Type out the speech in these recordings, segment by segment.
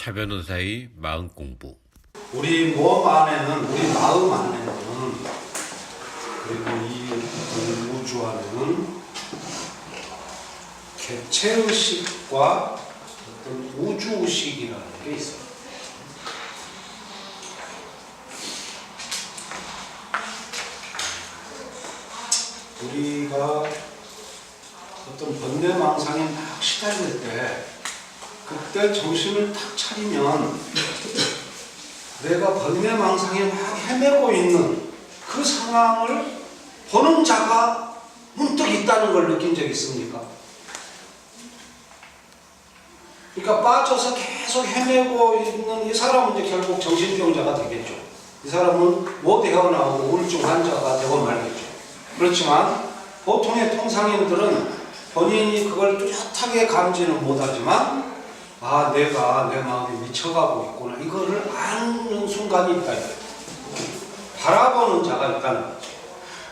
차 변호사의 마음 공부. 우리 몸 안에는, 우리 마음 안에는, 그리고 이 우주 안에는 개체의식과 어떤 우주의식이라는 게 있어요. 우리가 어떤 번뇌망상에 막 시달릴 때, 그때 정신을 탁 차리면 내가 번뇌망상에 막 헤매고 있는 그 상황을 보는 자가 문득 있다는 걸 느낀 적 있습니까? 그러니까 빠져서 계속 헤매고 있는 이 사람은 이제 결국 정신병자가 되겠죠. 이 사람은 못 헤어나오고 우울증 환자가 되고 말겠죠. 그렇지만 보통의 통상인들은 본인이 그걸 뚜렷하게 감지는 못하지만 내가 내 마음이 미쳐가고 있구나, 이거를 아는 순간이 있다. 바라보는 자가 있다는 거죠.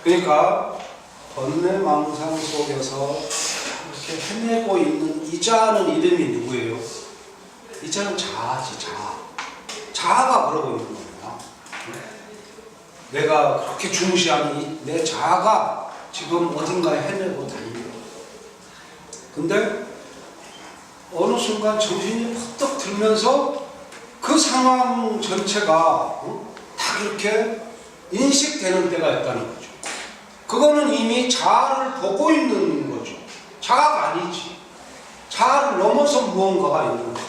그러니까 번뇌망상 속에서 이렇게 헤매고 있는 이 자는 이름이 누구예요? 이 자는 자아지, 자아. 자아가 그러고 있는 겁니다. 내가 그렇게 중시하는 내 자아가 지금 어딘가에 헤매고 다닙니다. 근데 어느 순간 정신이 퍼뜩 들면서 그 상황 전체가 다 이렇게 인식되는 때가 있다는 거죠. 그거는 이미 자아를 보고 있는 거죠. 자아가 아니지. 자아를 넘어서 무언가가 있는 거죠.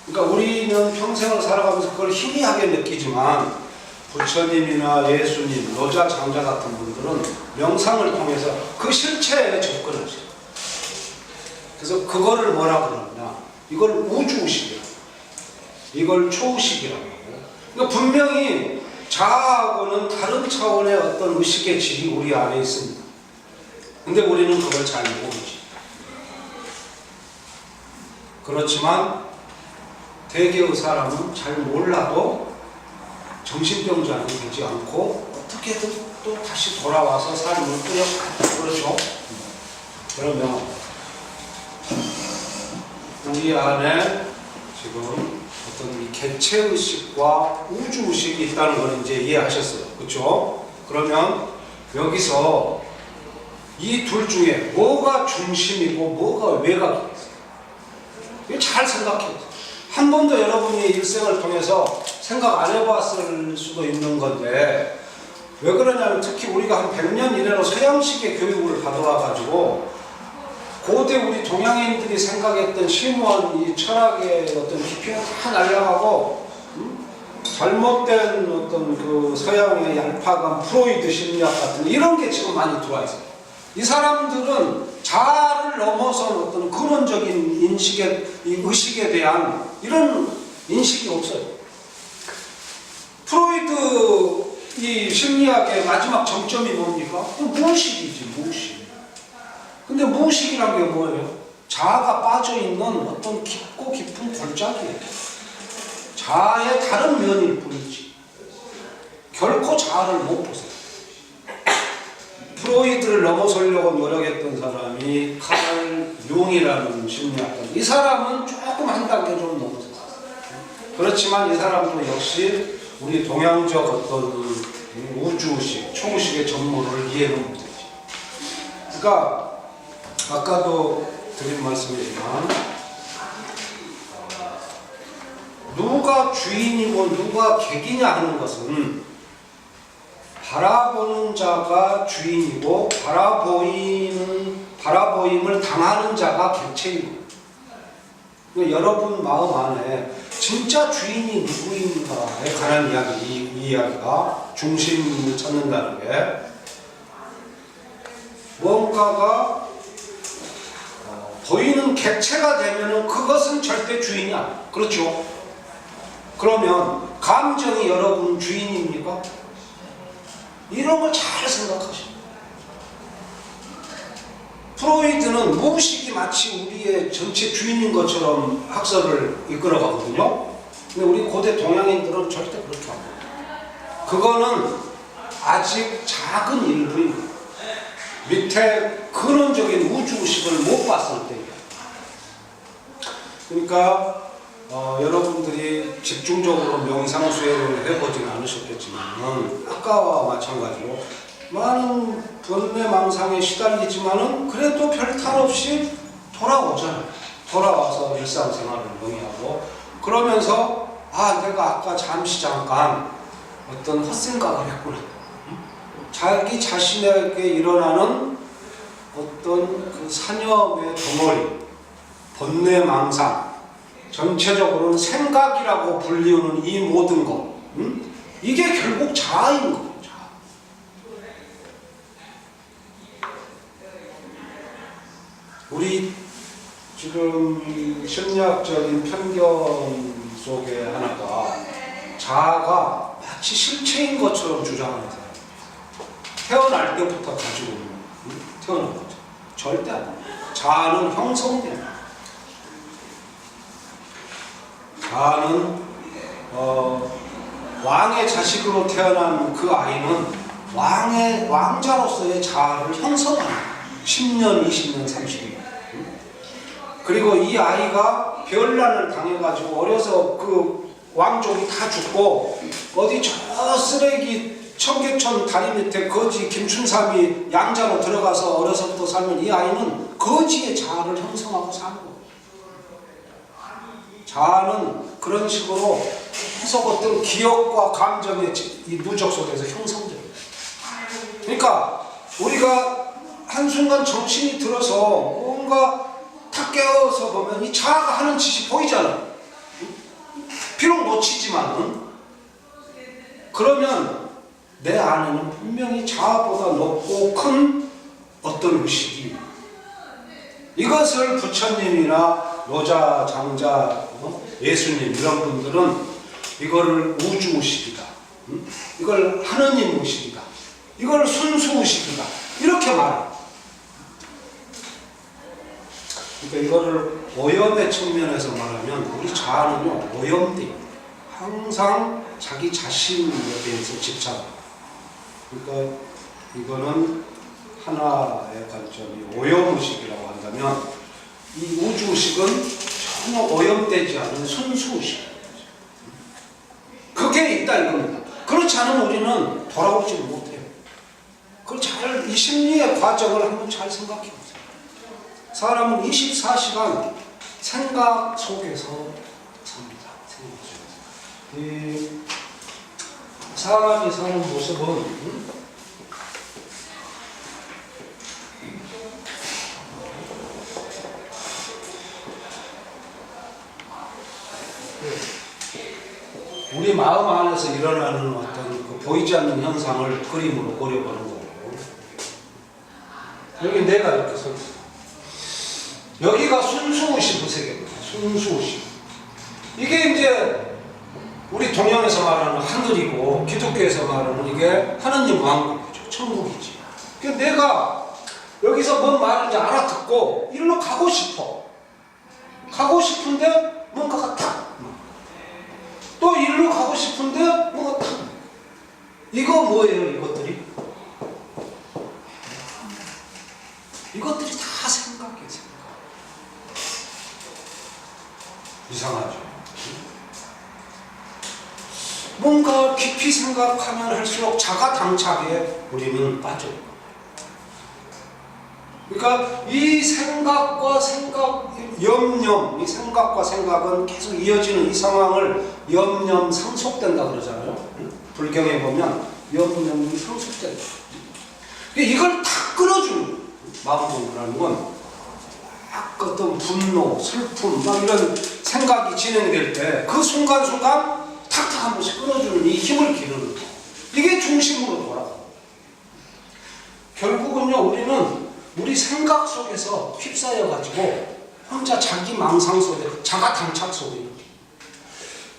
그러니까 우리는 평생을 살아가면서 그걸 희미하게 느끼지만 부처님이나 예수님, 노자, 장자 같은 분들은 명상을 통해서 그 실체에 접근하죠. 그래서 그거를 뭐라 그러냐, 이걸 우주의식이라고, 이걸 초의식이라고 하고, 그러니까 분명히 자아하고는 다른 차원의 어떤 의식의 질이 우리 안에 있습니다. 근데 우리는 그걸 잘 모르지. 그렇지만 대개의 사람은 잘 몰라도 정신병자는 되지 않고 어떻게든 또 다시 돌아와서 삶을 꾸려가요. 그렇죠? 그러면 우리 안에 지금 어떤 이 개체의식과 우주의식이 있다는 걸 이제 이해하셨어요. 그렇죠? 그러면 여기서 이 둘 중에 뭐가 중심이고 뭐가 외곽이 있어요. 이거 잘 생각해요. 한 번도 여러분이 일생을 통해서 생각 안 해봤을 수도 있는 건데, 왜 그러냐면 특히 우리가 한 100년 이내로 서양식의 교육을 받아와가지고 고대 우리 동양인들이 생각했던 심오한 이 철학의 어떤 깊이는 다 날아가고, 잘못된 어떤 그 서양의 얄파감, 프로이드 심리학 같은 이런 게 지금 많이 들어와 있어요. 이 사람들은 자아를 넘어선 어떤 근원적인 인식의, 이 의식에 대한 이런 인식이 없어요. 프로이드 이 심리학의 마지막 정점이 뭡니까? 무의식이지, 무의식. 근데 무의식이란 게 뭐예요? 자아가 빠져있는 어떤 깊고 깊은 골짜기예요. 자아의 다른 면일 뿐이지. 결코 자아를 못 보세요. 프로이드를 넘어서려고 노력했던 사람이 칼 융이라는 심리학자. 이 사람은 조금 한 단계 좀 넘어섰어요. 그렇지만 이 사람도 역시 우리 동양적 어떤 우주의식, 초의식의 전모를 이해는 못했지. 그러니까 아까도 드린 말씀이지만 누가 주인이고 누가 객이냐 하는 것은 바라보는 자가 주인이고 바라보임을 당하는 자가 객체이고, 그러니까 여러분 마음 안에 진짜 주인이 누구인가에 관한 이야기, 이 이야기가 중심을 찾는다는 게, 뭔가가 보이는 객체가 되면은 그것은 절대 주인이 아니에요. 그렇죠? 그러면 감정이 여러분 주인입니까? 이런 걸 잘 생각하십니다. 프로이드는 무의식이 마치 우리의 전체 주인인 것처럼 학설을 이끌어가거든요. 근데 우리 고대 동양인들은 절대 그렇게 안 해요. 그거는 아직 작은 일부입니다. 밑에 근원적인 우주의식을 못 봤을 때예요. 그러니까 여러분들이 집중적으로 명상 수행을 해보지는 않으셨겠지만 아까와 마찬가지로 많은 번뇌 망상에 시달리지만은 그래도 별탈 없이 돌아오잖아요. 돌아와서 일상생활을 영위하고 그러면서 내가 아까 잠깐 어떤 헛생각을 했구나. 자기 자신에게 일어나는 어떤 그 사념의 덩어리, 번뇌 망상, 전체적으로는 생각이라고 불리우는 이 모든 것, 이게 결국 자아인 거예요. 자아. 우리 지금 심리학적인 편견 속에 하나가 자아가 마치 실체인 것처럼 주장하는 사람. 태어날 때부터 가지고 있는 태어난 거죠. 절대 아니에요. 자아는 형성됩니다. 자아는 왕의 자식으로 태어난 그 아이는 왕자로서의 자아를 형성합니다. 10년, 20년, 30년. 그리고 이 아이가 별난을 당해가지고 어려서 그 왕족이 다 죽고 어디 저 쓰레기 청계천 다리 밑에 거지 김춘삼이 양자로 들어가서 어려서부터 살면 이 아이는 거지의 자아를 형성하고 사는 거예요. 자아는 그런 식으로 계속 어떤 기억과 감정의 이 누적 속에서 형성됩니다. 그러니까 우리가 한순간 정신이 들어서 뭔가 탁 깨어서 보면 이 자아가 하는 짓이 보이잖아요. 비록 놓치지만은 그러면 내 안에는 분명히 자아보다 높고 큰 어떤 의식이 이것을 부처님이나 노자, 장자, 예수님 이런 분들은 이거를 우주의식이다. 이걸 하느님 의식이다. 이걸 순수의식이다. 이렇게 말합니다. 그러니까 이거를 오염의 측면에서 말하면 우리 자아는요 오염돼요. 항상 자기 자신에 대해서 집착합니다. 그러니까 이거는 하나의 관점이 오염의식이라고 한다면 이 우주의식은 전혀 오염되지 않은 순수의식. 그게 있다 이겁니다. 그렇지 않으면 우리는 돌아오지 못해요. 이 심리의 과정을 한번 잘 생각해 보세요. 사람은 24시간 생각 속에서 삽니다. 생각 속에서. 이 사람이 사는 모습은 우리 마음 안에서 일어나는 어떤 그 보이지 않는 현상을 그림으로 그려보는 거고 여기 내가 이렇게 서 있어. 여기가 순수의식 세계입니다. 순수의식. 이게 이제 우리 동양에서 말하는 하늘이고 기독교에서 말하는 이게 하느님 왕국이죠. 천국이지. 그러니까 내가 여기서 뭔 말인지 알아듣고 일로 가고 싶어. 가고 싶은데 뭔가가 탁. 또 일로 가고 싶은데 뭐가 탁. 이거 뭐예요 이것들이? 이것들이 다 생각이에요. 생각. 이상하죠. 뭔가 깊이 생각하면 할수록 자가당착에 우리는 빠져요. 그러니까 이 생각과 염념, 이 생각과 생각은 계속 이어지는 이 상황을 염념 상속된다 그러잖아요. 불경에 보면 염념이 상속된다. 이걸 다 끌어주는 마음공부라는 건 어떤 분노, 슬픔, 막 이런 생각이 진행될 때 그 순간순간 탁탁 한 번씩 끌어주는 이 힘을 기르는 거. 이게 중심으로 돌아가요. 결국은요, 우리는 우리 생각 속에서 휩싸여가지고 혼자 자기 망상 속에, 자가 당착 속에.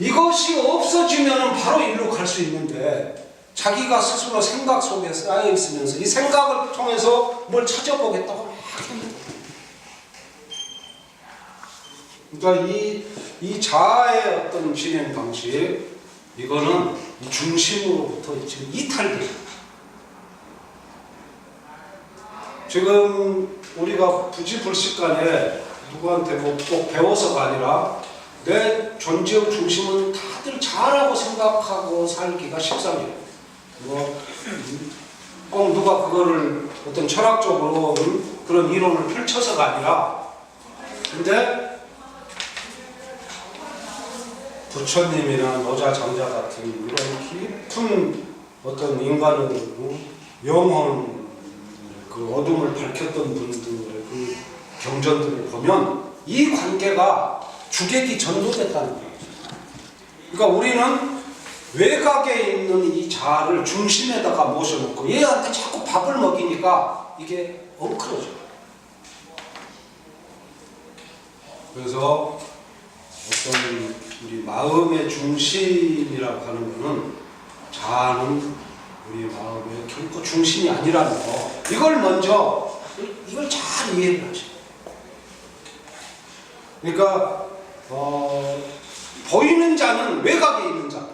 이것이 없어지면 바로 일로 갈 수 있는데 자기가 스스로 생각 속에 쌓여 있으면서 이 생각을 통해서 뭘 찾아보겠다고 막 합니다. 그러니까 이 자아의 어떤 진행 방식, 이거는 이 중심으로부터 지금 이탈돼요. 지금 우리가 부지불식간에 누구한테 뭐 꼭 배워서가 아니라 내 존재의 중심은 다들 자라고 생각하고 살기가 십상이에요. 꼭 누가 그거를 어떤 철학적으로 그런 이론을 펼쳐서가 아니라, 근데 부처님이나 노자 장자 같은 이런 깊은 어떤 인간의 영혼, 그 어둠을 밝혔던 분들의 그 경전들을 보면 이 관계가 주객이 전도됐다는 거예요. 그러니까 우리는 외곽에 있는 이 자아를 중심에다가 모셔놓고 얘한테 자꾸 밥을 먹이니까 이게 엉클어져요. 그래서 어떤 우리 마음의 중심이라고 하는 거는, 자아는 우리 마음의 결코 중심이 아니라는 거, 이걸 먼저 이걸 잘 이해를 하셔요. 그러니까 보이는 자는 외곽에 있는 자,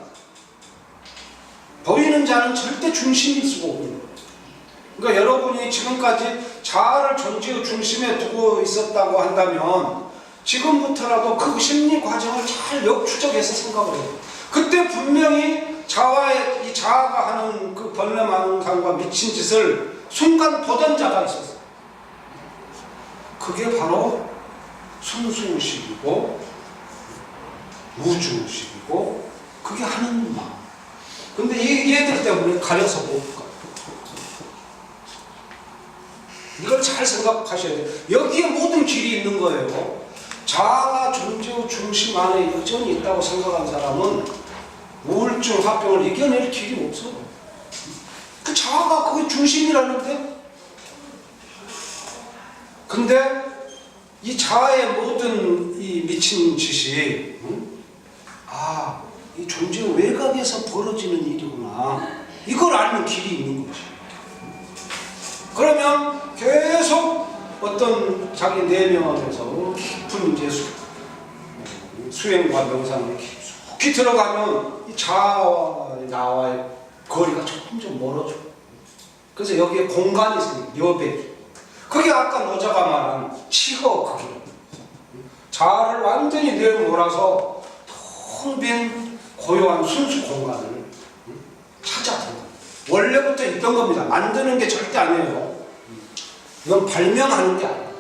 보이는 자는 절대 중심일 수가 없는 거예요. 그러니까 여러분이 지금까지 자아를 존재의 중심에 두고 있었다고 한다면 지금부터라도 그 심리 과정을 잘 역추적해서 생각을 해요. 그때 분명히 이 자아가 하는 그 번뇌망상과 미친 짓을 순간 보던 자가 있었어요. 그게 바로 순수의식이고 우주의식이고, 그게 하는 마음. 근데 얘들 때문에 가려서 못 가요. 이걸 잘 생각하셔야 돼요. 여기에 모든 길이 있는 거예요. 자아가 존재의 중심 안에 여전히 있다고 생각한 사람은 우울증, 화병을 이겨낼 길이 없어요. 그 자아가 그게 중심이라는데, 근데 이 자아의 모든 이 미친 짓이 이 존재의 외곽에서 벌어지는 일이구나, 이걸 알면 길이 있는 거지. 그러면 계속 어떤 자기 내면에서 깊은 이제 수행과 명상을 깊이 들어가면 이 자아와 나와의 거리가 점점 멀어져. 그래서 여기에 공간이 있습니다. 여백. 그게 아까 노자가 말한 치허 극이에요. 자아를 완전히 내몰아서 텅 빈 고요한 순수 공간을 찾아서 원래부터 있던 겁니다. 만드는 게 절대 아니에요. 이건 발명하는 게 아니에요.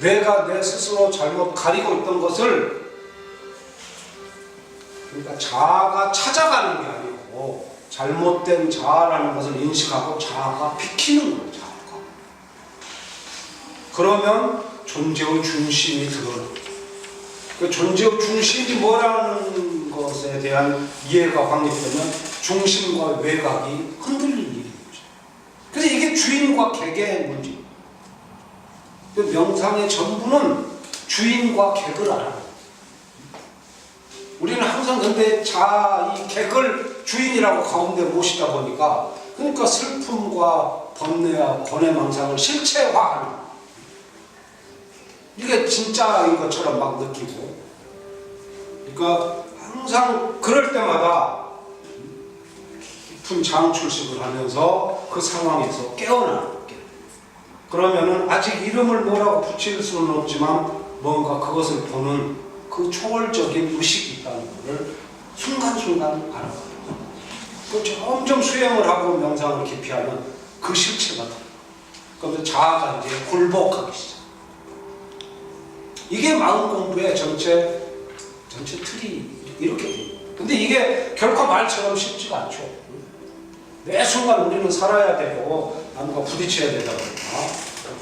내가 내 스스로 잘못 가리고 있던 것을, 그러니까 자아가 찾아가는 게 아니고 잘못된 자아라는 것을 인식하고 자아가 비키는 거예요. 자아가. 그러면 존재의 중심이 드러나요. 그 존재의 중심이 뭐라는 것에 대한 이해가 확립되면 중심과 외곽이 흔들리는 일인 거죠. 그래서 이게 주인과 객의 문제입니다. 그 명상의 전부는 주인과 객을 알아요. 우리는 항상 근데 이 객을 주인이라고 가운데 모시다 보니까, 그러니까 슬픔과 번뇌와 고뇌망상을 실체화하는, 이게 진짜인 것처럼 막 느끼고, 그러니까 항상 그럴 때마다 깊은 장출식을 하면서 그 상황에서 깨어나는 거예요. 그러면은 아직 이름을 뭐라고 붙일 수는 없지만 뭔가 그것을 보는 그 초월적인 의식이 있다는 것을 순간순간 알아가요. 그 점점 수행을 하고 명상을 깊이 하면 그 실체가 돼요. 그러면 자아가 이제 굴복하기 시작. 이게 마음 공부의 전체 틀이 이렇게 돼요. 근데 이게 결코 말처럼 쉽지가 않죠. 매 순간 우리는 살아야 되고 남과 부딪혀야 되다 보니까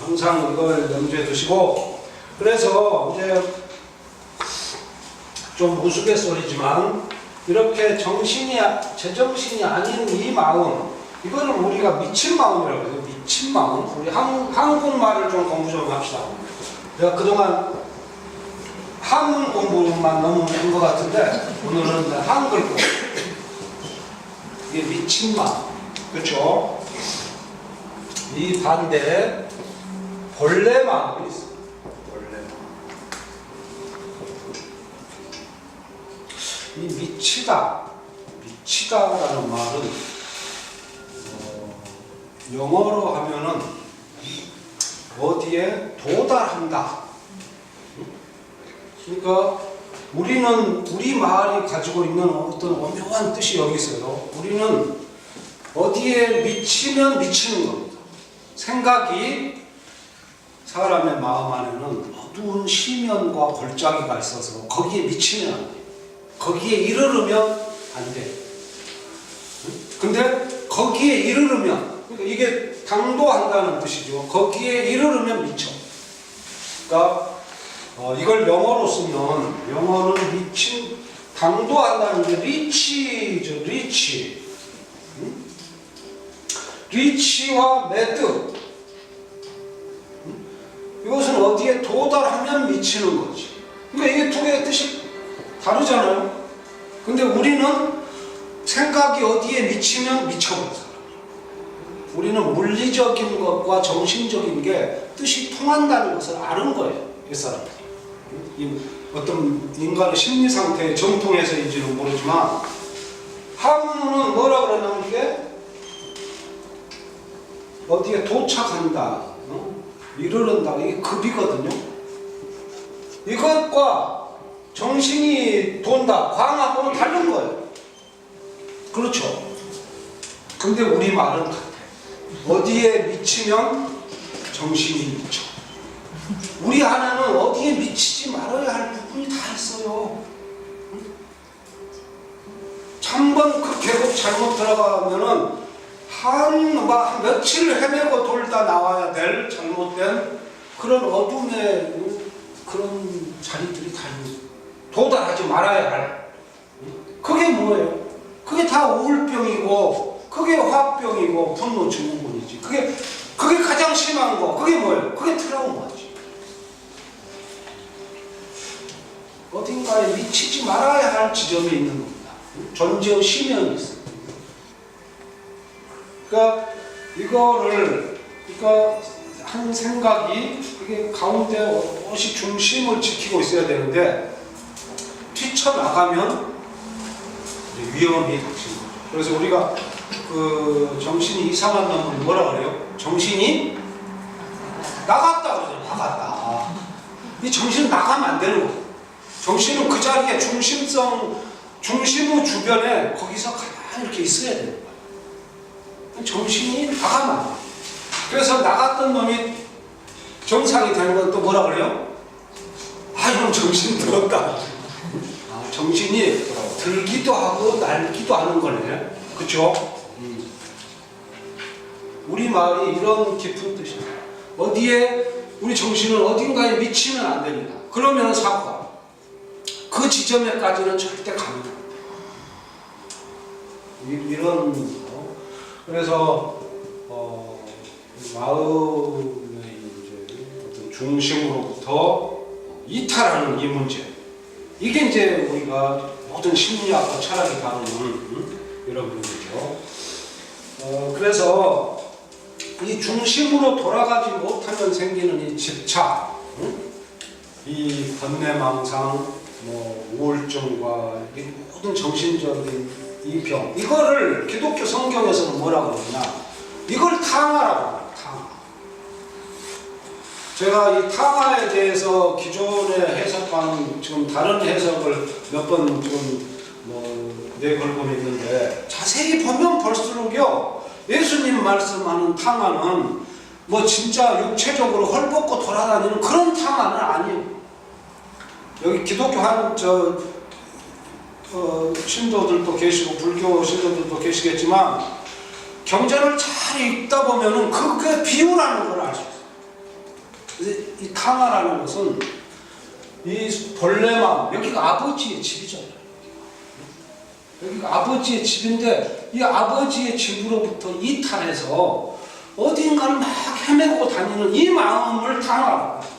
항상 이걸 염두에 두시고, 그래서 이제 좀 우스갯소리지만 이렇게 제정신이 아닌 이 마음, 이거를 우리가 미친 마음이라고 해요. 미친 마음. 우리 한국말을 좀 공부 좀 합시다. 내가 그동안 한문 공부만 너무 한 것 같은데 오늘은 한글 공부. 이게 미친 마음. 그렇죠? 이 반대에 본래 마음이 있어요. 본래 마음. 이 미치다라는 말은 영어로 하면은 어디에 도달한다. 그러니까 우리는 우리 말이 가지고 있는 어떤 오묘한 뜻이 여기 있어요. 우리는 어디에 미치면 미치는 겁니다. 생각이 사람의 마음 안에는 어두운 심연과 골짜기가 있어서 거기에 미치면 안 돼요. 거기에 이르르면 안 돼요. 근데 거기에 이르르면, 그러니까 이게 당도한다는 뜻이죠. 거기에 이르르면 미쳐. 그러니까 이걸 영어로 쓰면, 영어는 미친, 당도한다는 게 리치죠. 리치. 리치와 매드. 이것은 어디에 도달하면 미치는 거지. 그러니까 이게 두 개의 뜻이 다르잖아요. 근데 우리는 생각이 어디에 미치면 미쳐버려요. 우리는 물리적인 것과 정신적인 게 뜻이 통한다는 것을 아는 거예요. 이 사람들이. 어떤 인간의 심리 상태의 정통에서인지는 모르지만 한문은 뭐라 그러냐면 이게 어디에 도착한다, 이르른다, 이게 급이거든요. 이것과 정신이 돈다, 광하고는 다른 거예요. 그렇죠. 근데 우리 말은 같아. 어디에 미치면 정신이 미쳐. 우리 안에는 어디에 미치지 말아야 할 부분이 다 있어요. 한번 그 계곡 잘못 들어가면은 한 며칠 헤매고 돌다 나와야 될 잘못된 그런 어둠의 그런 자리들이 다 도달하지 말아야 할. 그게 뭐예요? 그게 다 우울병이고, 그게 화병이고, 분노 증후군이지. 그게 가장 심한 거. 그게 뭐예요? 그게 트라우마지. 어딘가에 미치지 말아야 할 지점이 있는 겁니다. 존재의 심연이 있어요. 그러니까 한 생각이 이게 가운데 오롯이 중심을 지키고 있어야 되는데 뛰쳐나가면 위험이 닥치는 거죠. 그래서 우리가 그 정신이 이상한 놈을 뭐라 그래요? 정신이 나갔다 그러죠. 나갔다. 이 정신은 나가면 안 되는 거예요. 정신은 그 자리에 중심의 주변에 거기서 가만히 이렇게 있어야 되는 거예요. 정신이 나가면 안 돼요. 그래서 나갔던 놈이 정상이 되는 건 또 뭐라 그래요? 이건 정신 들었다. 정신이 들기도 하고 날기도 하는 거네. 그쵸? 우리 말이 이런 깊은 뜻이에요. 우리 정신은 어딘가에 미치면 안 됩니다. 그러면 사고가. 그 지점에까지는 절대 가면 안 돼요. 이런 거. 그래서, 마음의 이제 어떤 중심으로부터 이탈하는 이 문제. 이게 이제 우리가 모든 심리학과 철학이 다루는 이런 부분이죠. 그래서 이 중심으로 돌아가지 못하면 생기는 이 집착, 이 번뇌망상, 우울증과 이 모든 정신적인 이 병, 이거를 기독교 성경에서는 뭐라고 그러냐? 이걸 탕화라고 합니다. 탕화. 제가 이 탕화에 대해서 기존에 해석하는 지금 다른 해석을 몇 번 지금 내걸고 있는데 자세히 보면 볼수록요, 예수님 말씀하는 탕화는 진짜 육체적으로 헐벗고 돌아다니는 그런 탕화는 아니에요. 여기 기독교 신도들도 계시고 불교 신도들도 계시겠지만 경전을 잘 읽다 보면은 그게 비유라는 걸 알 수 있어요. 이 탕화라는 것은 이 벌레만, 여기가 아버지의 집이잖아요. 여기가 아버지의 집인데 이 아버지의 집으로부터 이탈해서 어딘가를 막 헤매고 다니는 이 마음을 탕화라고 해요.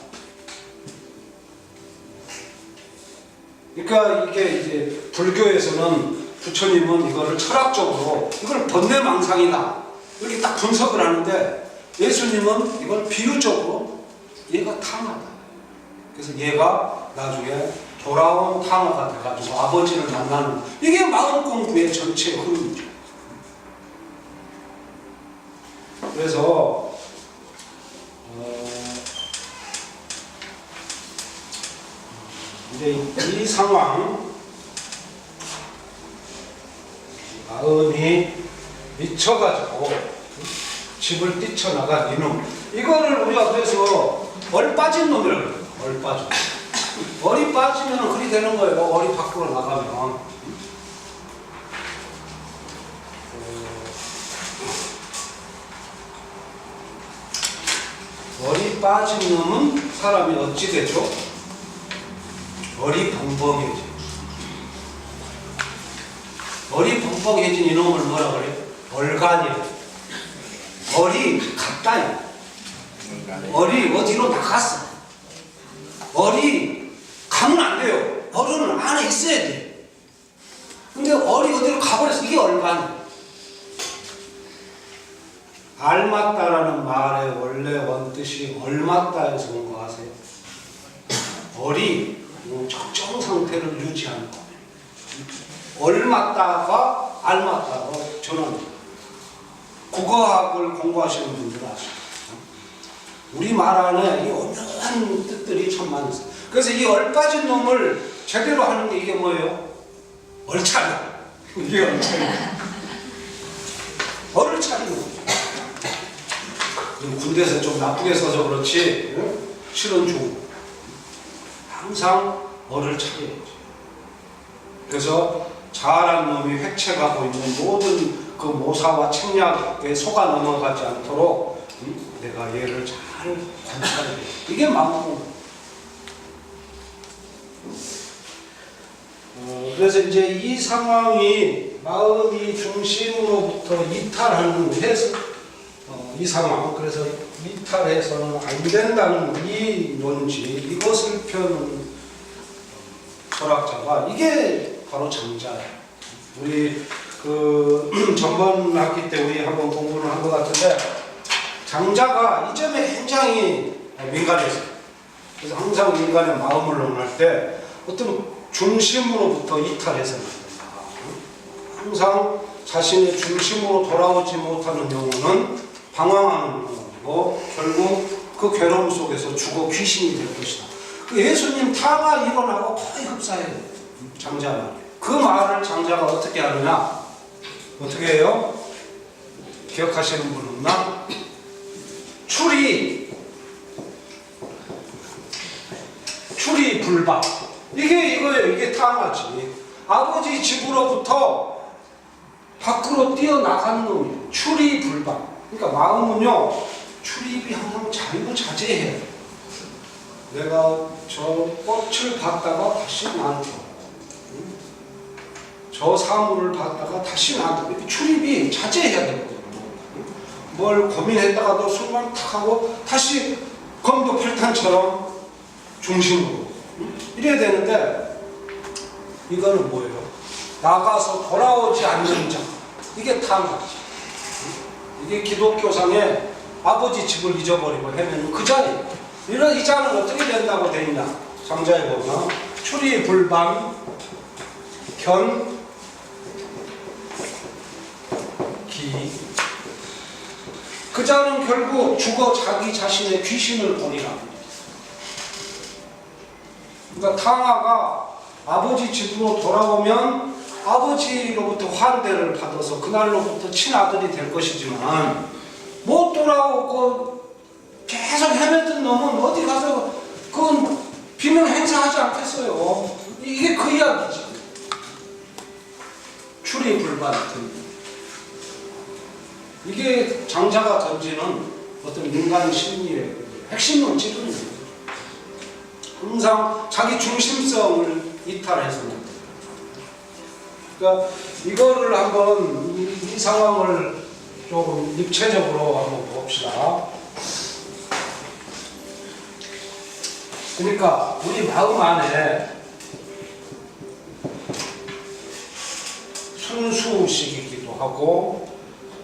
그러니까 이게 이제 불교에서는 부처님은 이거를 철학적으로 이걸 번뇌망상이다 이렇게 딱 분석을 하는데 예수님은 이걸 비유적으로 얘가 탕화다. 그래서 얘가 나중에 돌아온 탕화가 돼가지고 아버지를 만나는 이게 마음 공부의 전체 흐름이죠. 그래서 이제 이 상황, 마음이 미쳐가지고 집을 뛰쳐나간 이놈, 이거를 우리가 그래서 얼빠진 놈이라고 그래요. 얼빠진. 얼이 빠지면 그리 되는 거예요. 얼이 밖으로 나가면. 얼이 빠진 놈은 사람이 어찌 되죠? 얼이 벙벙해져. 얼이 벙벙해진 이놈을 뭐라 그래요? 얼간이에요. 얼이 갔다. 얼이 어디로 나갔어. 얼이 가면 안 돼요. 얼은 안에 있어야 돼. 근데 얼이 어디로 가버렸어. 이게 얼간이에요. 알맞다라는 말의 원래 원뜻이 얼맞다에서 온 거 아세요? 얼이 적정 상태를 유지하는 거예요. 얼맞다가 알맞다고 저는 국어학을 공부하시는 분들 아시죠? 우리 말 안에 이 오묘한 뜻들이 참 많이 있어요. 그래서 이 얼빠진 놈을 제대로 하는 게 이게 뭐예요? 얼차려. 이게 얼차려. 얼을 차리는 거예요. 군대에서 좀 나쁘게 써서 그렇지, 실은 좋은. 항상 얼을 차려야지. 그래서 자아란 놈이 획책하고 있는 모든 그 모사와 책략에 속아 넘어가지 않도록 내가 얘를 잘 관찰해야 돼. 이게 마음. 그래서 이제 이 상황이 마음이 중심으로부터 이탈하는 해서 이 상황, 그래서 이탈해서는 안 된다는 이 논지, 이것을 펴는 철학자가 이게 바로 장자예요. 우리 그 전번 학기 때 우리 한번 공부를 한 것 같은데 장자가 이 점에 굉장히 민감했어요. 그래서 항상 인간의 마음을 논할 때 어떤 중심으로부터 이탈해서는 안 된다. 항상 자신의 중심으로 돌아오지 못하는 영혼은 방황하는 영혼이고 결국 그 괴로움 속에서 죽어 귀신이 될 것이다. 그 예수님 타가 일어나고 거의 흡사해요. 장자 말. 그 말을 장자가 어떻게 하느냐? 어떻게 해요? 기억하시는 분 없나? 출이 불박. 이게 이거예요. 이게 타마지. 아버지 집으로부터 밖으로 뛰어나가는 놈이에요. 출이 불박. 그러니까 마음은요, 출입이 항상 자유자재해요. 내가 저 꽃을 봤다가 다시 나한테, 저 사물을 봤다가 다시 나한테, 이렇게 출입이 자제해야 되거든요. 뭘 고민했다가도 순간 탁 하고 다시 검도팔탄처럼 중심으로 이래야 되는데, 이거는 뭐예요? 나가서 돌아오지 않는 자. 이게 탐하지. 이게 기독교상에 아버지 집을 잊어버리고 헤매는 그 자리. 이런 이 자는 어떻게 된다고 되어 있냐? 장자에 보면 출이 불방 견 기. 그 자는 결국 죽어 자기 자신의 귀신을 보니라. 그러니까 탕아가 아버지 집으로 돌아오면 아버지로부터 환대를 받아서 그날로부터 친아들이 될 것이지만 못 돌아오고 계속 헤매던 놈은 어디 가서 그건 비명 행사하지 않겠어요. 이게 그 이야기지. 출입불반. 이게 장자가 던지는 어떤 인간 심리의 핵심 논지는 항상 자기 중심성을 이탈해서는. 그러니까 이거를 한번 이 상황을 조금 입체적으로 한번 봅시다. 그러니까 우리 마음 안에 순수의식이기도 하고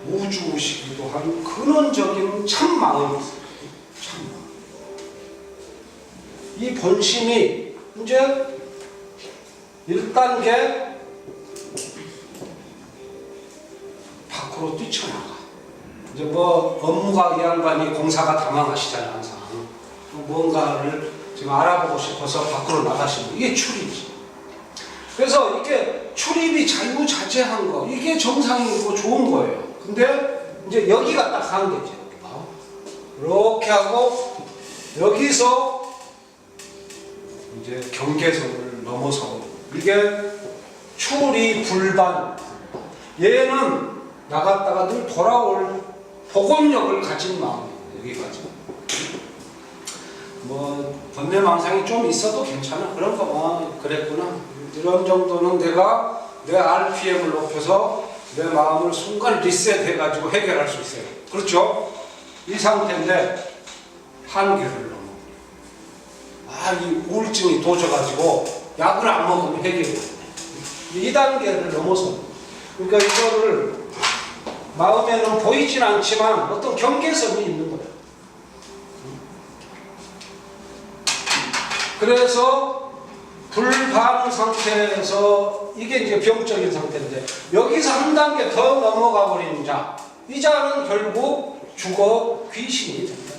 우주의식이기도 한 근원적인 참마음이 있어요. 참마음. 이 본심이 이제 1단계 밖으로 뛰쳐나가. 이제 뭐 업무가 이 양반이 공사가 다망하시잖아요. 항상 뭔가를 지금 알아보고 싶어서 밖으로 나가시는 거. 이게 출입이지. 그래서 이게 출입이 자유자재한 거, 이게 정상이고 좋은 거예요. 근데 이제 여기가 딱 한계죠. 이렇게 하고 여기서 이제 경계선을 넘어서 이게 출입 불반. 얘는 나갔다가 늘 돌아올 복원력을 가진 마음이에요. 여기까지. 뭐 번뇌망상이 좀 있어도 괜찮아. 그런 거 그랬구나. 이런 정도는 내가 내 RPM을 높여서 내 마음을 순간 리셋해가지고 해결할 수 있어요. 그렇죠? 이 상태인데 한계를 넘어. 이 우울증이 도져가지고 약을 안 먹으면 해결이 이 단계를 넘어서. 그러니까 이거를 마음에는 보이진 않지만 어떤 경계선이 있는 거예요. 그래서 불반 상태에서 이게 이제 병적인 상태인데 여기서 한 단계 더 넘어가 버리는 자, 이 자는 결국 죽어 귀신이 된다.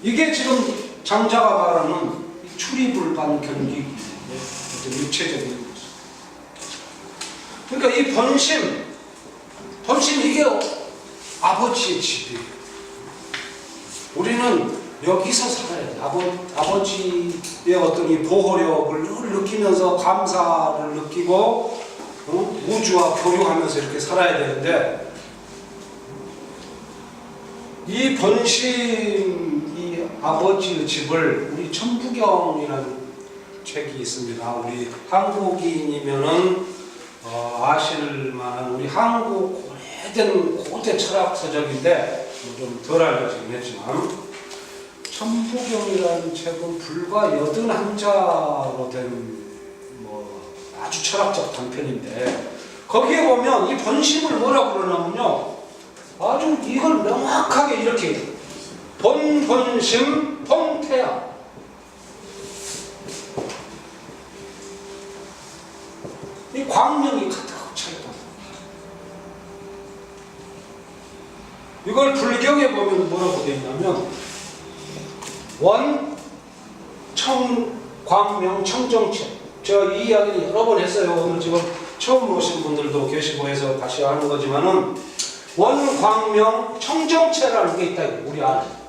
이게 지금 장자가 말하는 출입불반 견디기, 어떤 육체적인 거죠. 그러니까 이 번심 이게 아버지의 집이에요. 우리는 여기서 살아야 돼. 아버지의 어떤 이 보호력을 늘 느끼면서 감사를 느끼고 우주와 교류하면서 이렇게 살아야 되는데, 이 번심, 이 아버지의 집을 우리 천부경이라는 책이 있습니다. 우리 한국인이면은 아실 만한 우리 한국 오래된 고대 철학 서적인데 좀 덜 알려지긴 했지만, 천부경이라는 책은 불과 81자로 된 아주 철학적 단편인데, 거기에 보면 이 번심을 뭐라고 그러냐면요, 아주 이걸 명확하게 이렇게 번심 통태야. 이 광명이 가득 차있다. 이걸 불경에 보면 뭐라고 되어 있냐면 원, 청, 광명, 청정체. 저 이 이야기를 여러 번 했어요. 오늘 지금 처음 오신 분들도 계시고 해서 다시 하는 거지만은 원, 광명, 청정체라는 게 있다. 우리 안에.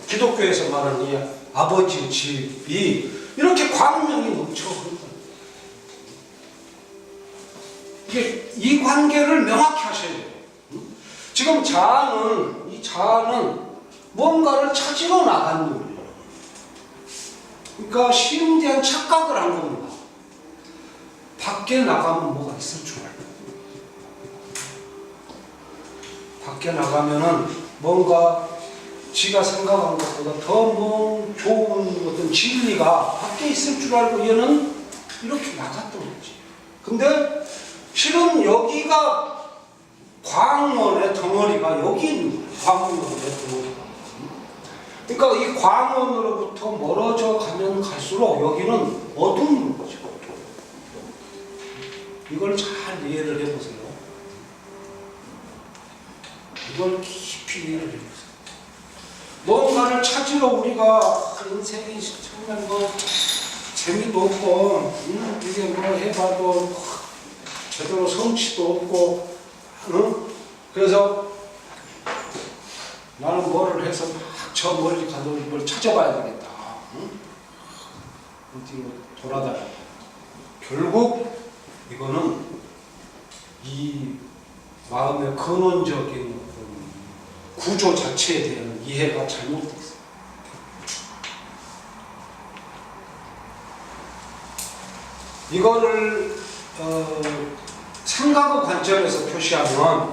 기독교에서 말하는 이 아버지 집이 이렇게 광명이 넘쳐. 이게 이 관계를 명확히 하셔야 돼요. 지금 이 자아는 뭔가를 찾으러 나가는 거예요. 그러니까 심대한 착각을 한 겁니다. 밖에 나가면 뭐가 있을 줄 알고. 밖에 나가면은 뭔가 지가 생각한 것보다 더 좋은 어떤 진리가 밖에 있을 줄 알고 얘는 이렇게 나갔던 거지. 근데 실은 여기가 광원의 덩어리가 여기 있는 거예요. 광원의 덩어리가. 그러니까 이 광원으로부터 멀어져 가면 갈수록 여기는 어두운 거죠. 이걸 잘 이해를 해보세요. 이걸 깊이 이해를 해보세요. 뭔가를 찾으러 우리가 인생이 정말 재미도 없고 이게 해봐도 제대로 성취도 없고 그래서 나는 뭐를 해서 막 저 멀리 가서 뭘 찾아봐야 되겠다. 어디 돌아다녀. 결국 이거는 이 마음의 근원적인 구조 자체에 대한 이해가 잘못되어 있어요. 이거를 생각의 관점에서 표시하면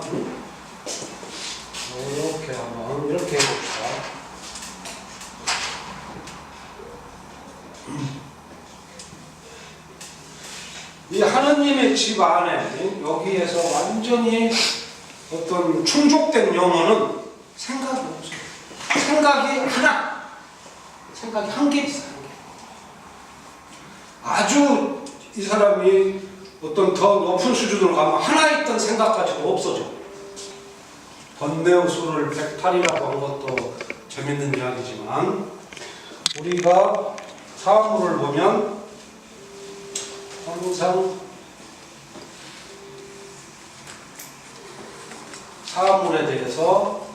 이렇게 한번 이렇게 해봅시다. 이 하느님의 집 안에 여기에서 완전히 어떤 충족된 영혼은 생각이 없어요. 생각이 하나, 생각이 한 개 있어요. 아주 이 사람이 어떤 더 높은 수준으로 가면 하나 있던 생각까지도 없어져. 번뇌우수를 108이라고 한 것도 재밌는 이야기지만 우리가 사물을 보면 항상 사물에 대해서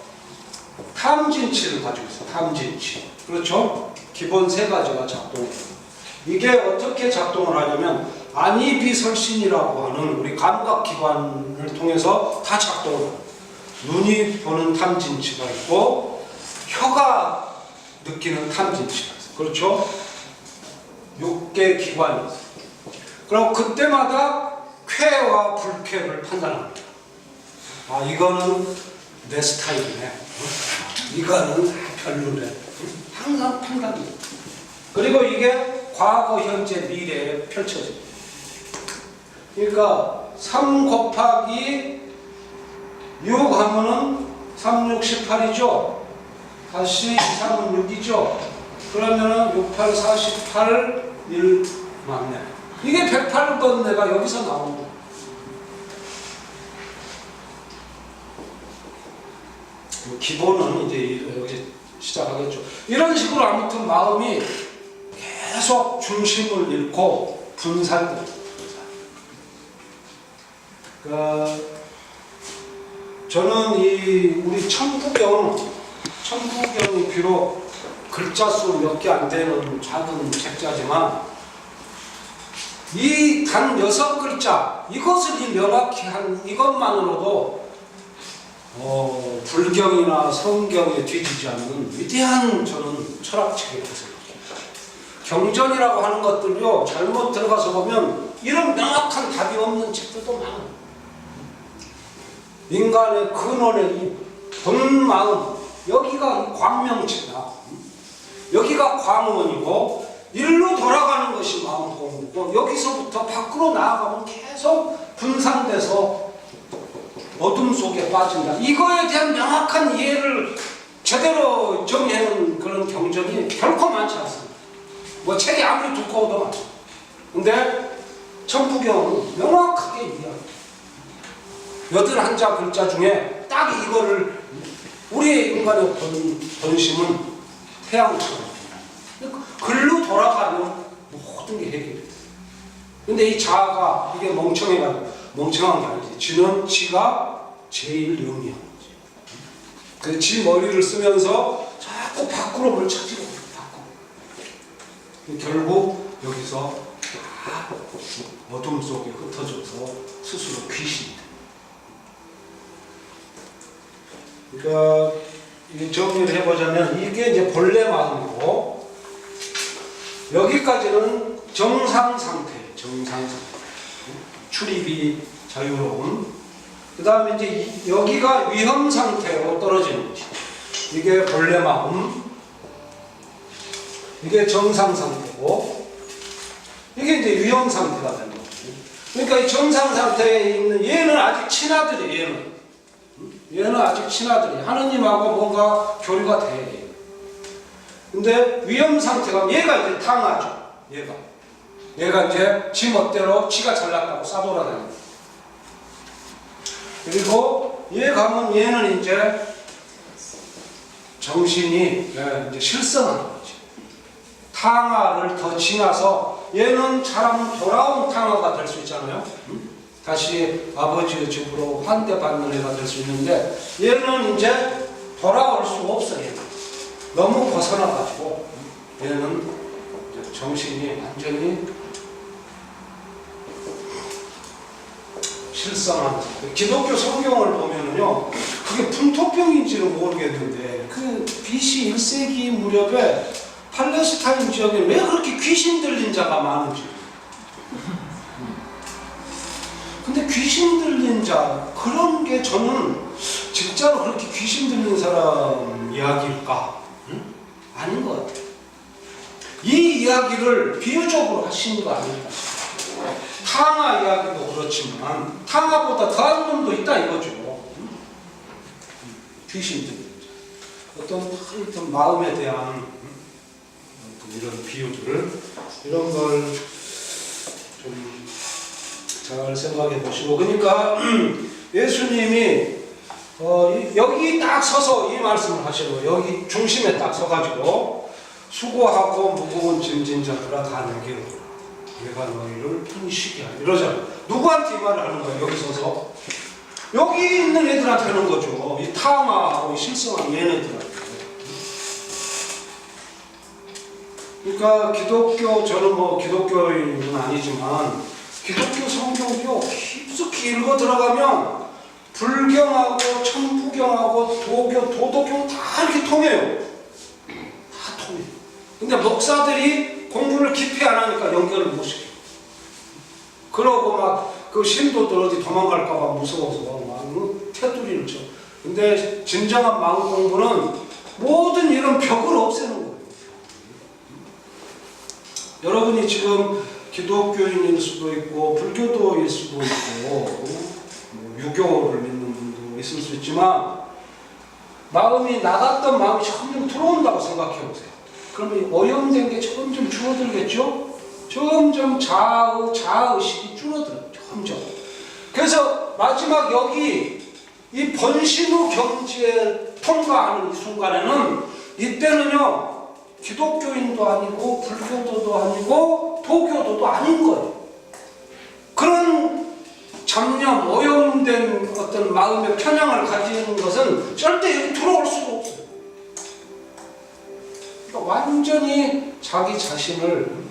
탐진치를 가지고 있어요. 탐진치. 그렇죠? 기본 세 가지가 작동해요. 이게 어떻게 작동을 하냐면 안이비설신이라고 하는 우리 감각기관을 통해서 다 작동을 해요. 눈이 보는 탐진치가 있고 혀가 느끼는 탐진치가 있어요. 그렇죠? 6개 기관이 있어요. 그럼 그때마다 쾌와 불쾌를 판단합니다. 아, 이거는 내 스타일이네. 이거는 별로네. 항상 판단합니다. 그리고 이게 과거, 현재, 미래에 펼쳐집니다. 그러니까 3 곱하기 6 하면은 3, 6, 18이죠. 다시 2, 3은 6이죠. 그러면은 6, 8, 48, 1 맞네. 이게 108번 내가 여기서 나오는 거예요. 기본은 이제 여기 시작하겠죠. 이런 식으로 아무튼 마음이 계속 중심을 잃고 분산됩니다. 저는 이 우리 천부경이 비록 글자 수 몇 개 안 되는 작은 책자지만 이 단 6글자 이것을 명확히 한 이것만으로도 불경이나 성경에 뒤지지 않는 위대한 저는 철학책이라고 생각합니다. 경전이라고 하는 것들요 잘못 들어가서 보면 이런 명확한 답이 없는 책들도 많아요. 인간의 근원의 이 본마음 여기가 광명체다. 여기가 광원이고 일로 돌아가는 것이 마음 공부고 여기서부터 밖으로 나아가면 계속 분산돼서 어둠 속에 빠진다. 이거에 대한 명확한 이해를 제대로 정의하는 그런 경전이 결코 많지 않습니다. 뭐 책이 아무리 두꺼워도 많죠. 근데 천부경은 명확하게 이해합니다. 81자 글자 중에 딱 이거를 우리의 인간의 본심은 태양처럼 글로 돌아가면 모든 게 해결이 돼요. 근데 이 자아가 이게 멍청한 게 아니지. 지는 지가 제일 영리한 거지. 그 지 머리를 쓰면서 자꾸 밖으로 뭘 찾으려고 밖으로. 결국 여기서 어둠 속에 흩어져서 스스로 귀신이 돼. 그러니까 이게 정리를 해보자면 이게 이제 본래 마음이고 여기까지는 정상 상태예요. 정상 상태. 출입이 자유로운. 그 다음에 이제 여기가 위험 상태로 떨어지는 거지. 이게 본래 마음. 이게 정상 상태고 이게 이제 위험 상태가 되는 거지. 그러니까 이 정상 상태에 있는 얘는 아직 친아들이에요. 얘는 아직 친아들이에요. 하느님하고 뭔가 교류가 돼. 근데 위험 상태가 얘가 이제 탕하죠. 얘가 이제 지 멋대로 지가 잘났다고 싸돌아다니는. 그리고 얘 가면 얘는 이제 정신이 이제 실성하는 거지. 탕화를 더 지나서 얘는 잘하면 돌아온 탕화가 될 수 있잖아요. 다시 아버지의 집으로 환대받는 애가 될 수 있는데 얘는 이제 돌아올 수 없어. 얘는 너무 벗어나가지고 얘는 이제 정신이 완전히 실성한. 기독교 성경을 보면은요 그게 풍토병인지는 모르겠는데 그 BC 1세기 무렵에 팔레스타인 지역에 왜 그렇게 귀신 들린 자가 많은지. 근데 귀신 들린 자 그런 게 저는 진짜로 그렇게 귀신 들린 사람 이야기일까? 아닌 것 같아요. 이 이야기를 비유적으로 하신 거 아닐까? 탕화 이야기도 그렇지만 탕화보다 더한 놈도 있다 이거죠. 귀신 들린 자. 어떤 마음에 대한 이런 비유들 이런 걸 좀 잘 생각해 보시고, 그러니까 예수님이 여기 딱 서서 이 말씀을 하시는 거예요. 여기 중심에 딱 서가지고 수고하고 무거운 짐진 자들아 다 내게로 오라. 내가 너희를 편히 하리. 이러잖아요. 누구한테 이 말을 하는 거예요? 여기 서서 여기 있는 애들한테 하는 거죠. 이 탐하고 실성한 얘네들한테. 그러니까 저는 뭐 기독교인은 아니지만 기독교 성경이요 깊숙이 읽어 들어가면 불경하고 천부경하고 도덕경 다 이렇게 통해요. 다 통해요. 근데 목사들이 공부를 깊이 안 하니까 연결을 못 시켜요. 그러고 막 그 신도들 어디 도망갈까봐 무서워서 막 테두리를 쳐. 근데 진정한 마음 공부는 모든 이런 벽을 없애는 거예요. 여러분이 지금 기독교인일 수도 있고 불교도일 수도 있고 유교를 믿는 분도 있을 수 있지만 마음이 나갔던 마음이 점점 들어온다고 생각해 보세요. 그러면 오염된 게 점점 줄어들겠죠? 점점 자아의식이 줄어들어요. 점점. 그래서 마지막 여기 이 번신후 경지에 통과하는 이 순간에는 이때는요 기독교인도 아니고 불교도도 아니고 도교도도 아닌 거예요. 그런 잡념, 오염된 어떤 마음의 편향을 가지는 것은 절대 여기 들어올 수가 없어요. 그러니까 완전히 자기 자신을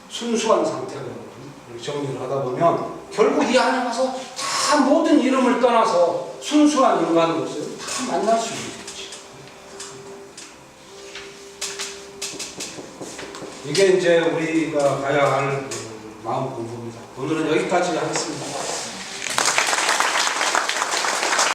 순수한 상태로 정리를 하다 보면 결국 이 안에 가서 다 모든 이름을 떠나서 순수한 인간으로서 다 만날 수 있는 거지. 이게 이제 우리가 가야 할 마음 공부입니다. 오늘은 여기까지 하겠습니다.